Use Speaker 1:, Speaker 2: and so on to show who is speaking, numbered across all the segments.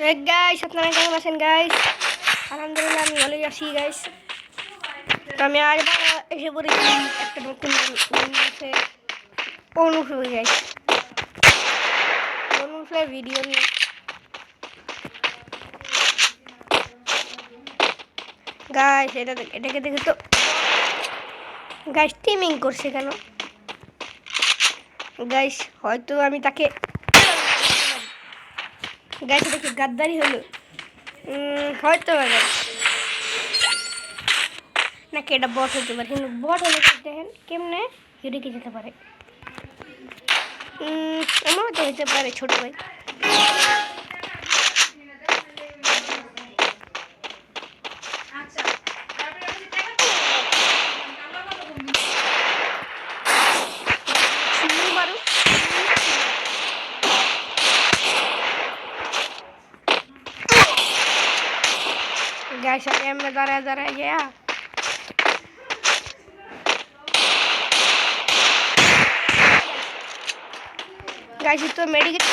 Speaker 1: Guys আপনারা কেমন আছেন গাইস? আলহামদুলিল্লাহ আমি ভালোই আছি গাইস। তো আমি আজ এসে পড়েছি একটা নতুন অনুভূতি গাইস, অনুভূতি ভিডিও নিয়ে। গাইস এটাকে দেখে তো গাইস টিমিং করছে কেন গাইস? হয়তো আমি তাকে গাইস দেখে গাদ্দারি হলো হয়তো নাকি এটা বট হতে পারে, কিন্তু বট হলে দেখেন কেমনে হিউরিকে যেতে পারে। আমারও তো হতে পারে ছোট ভাই। गाइस अभी मैं जरा गया गाइस तो मेडिकेट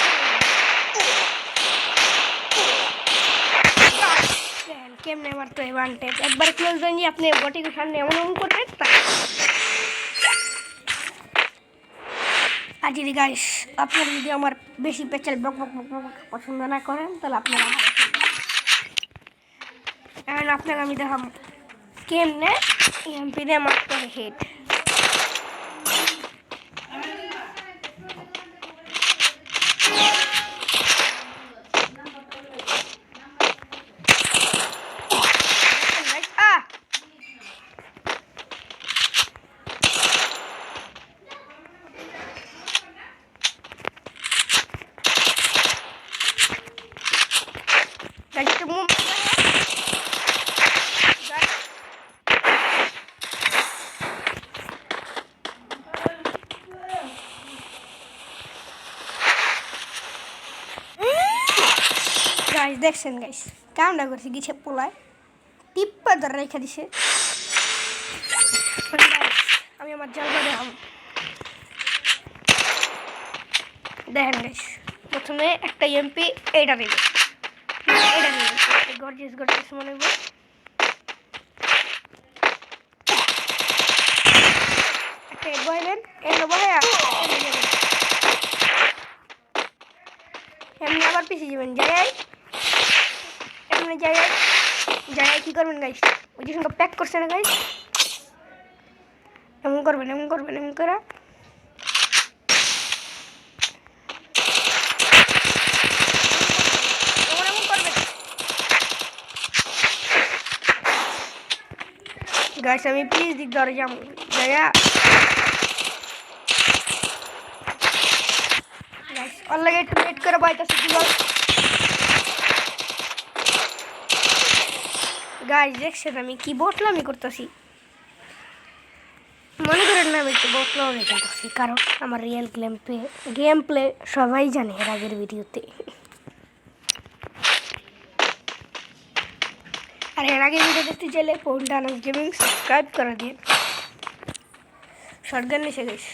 Speaker 1: কেমনে মারতে হয় ওয়ান ট্যাপ। একবার ক্লোজ রেঞ্জে আপনি বটিকে সামনে এমন এমন করবেন আর যদি গাইস আপনারা যদি আমার বেশি পেচাল বক বক বক বক পছন্দ না করেন তাহলে আপনারা এখন আপনাকে আমি দেখাম কেমনে এমপি দিয়ে মারতে হয় হেড। গাইস দেখছেন গাইস কামটা করছে গিয়ে পোলায় টিপ্পা ধরে রেখে দিছে। আমি আমার জলবা দেখাম দেখেন গাইস। প্রথমে একটা এমপি এইটা নেবে, এটা নেবে গর্জিয়াস গর্জিয়াস মনে হবে। একটা হেড বয়াবেন এগুলো বয়া এমনি আবার পিছিয়ে যাবেন যাই এমনি যাই কী করবেন গাইস? ওই যে সঙ্গে প্যাক করছে না গাইস, এমন করবেন এমন করবেন এমন করে গাইস। আমি প্লিজ দিক ধরে যাবো যাইয়া গাইস ওর লাগে একটু ওয়েট করে পাইতেছি কি বল গাইস। দেখছেন আমি কি বটলামি করতেছি? মনে করেন না আমি একটু বটলামি করতেছি, কারণ আমার রিয়েল গেম প্লে সবাই জানে এর আগের ভিডিওতে। আর এর আগে ভিডিও দেখতে চাইলে ফোনটা আনাস গেমিং সাবস্ক্রাইব করে দিন। শর্টগান নিচে গাইস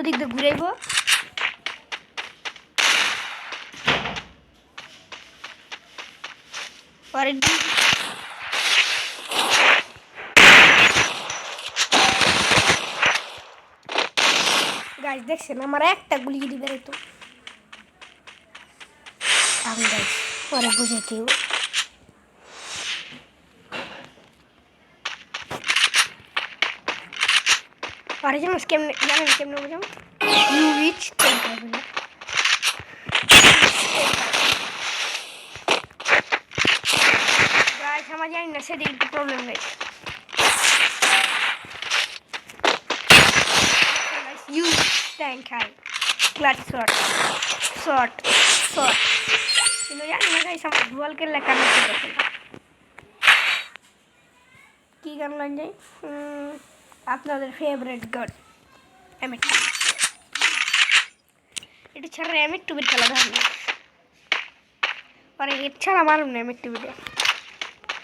Speaker 1: ওদিক দিয়ে ঘুরাইব। পরে গাইস দেখছেন আমার একটা গুলি যদি বেরোতো আমি গাইস পরে বুঝাইতে পরে জানিস কেমনে বুঝাম ইউ রিচ গাইস আমার জানি না সেটা একটু problem guys. Use tank high, clutch shot. কিন্তু জানি না গাইস আমার ভুল করে লেখা নিতে পারছে না। কি গান লাইন যাই আপনাদের ফেভারিট গান M2 এটা ছাড়া M2 এর খেলা ধরুন পরে এর ছাড়া মারুন না M2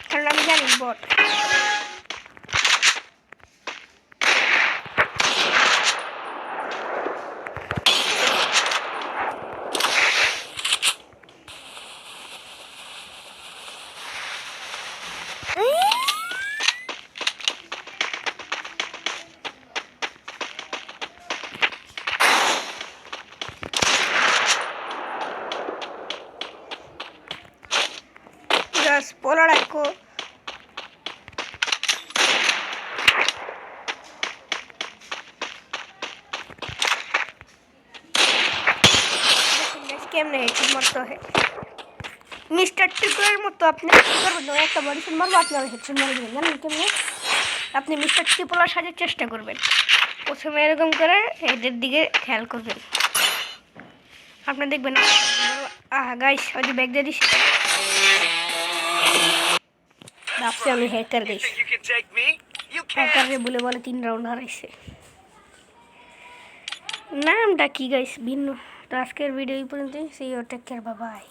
Speaker 1: কারণ আমি জানি বট কেমনে হেডশট মারতে হয় মিস্টার টিপুরের মতো আপনি কি করবেন না একটা বডি শট মারবো আপনার হেডশট মারবেন জানেন কেমনে আপনি মিস্টার টিপুলার সাথে চেষ্টা করবেন প্রথমে এরকম করে হেডের দিকে খেয়াল করবেন আপনি দেখবেন গাইস ওই ব্যাগ দিয়ে দিছি ভাবছি আমি হ্যাকার গাইস হ্যাকারে বলে 3 রাউন্ড হারাইছে নামটা কি গাইস ভিন্ন তো আজকের ভিডিও এই পর্যন্তই see you take care bye by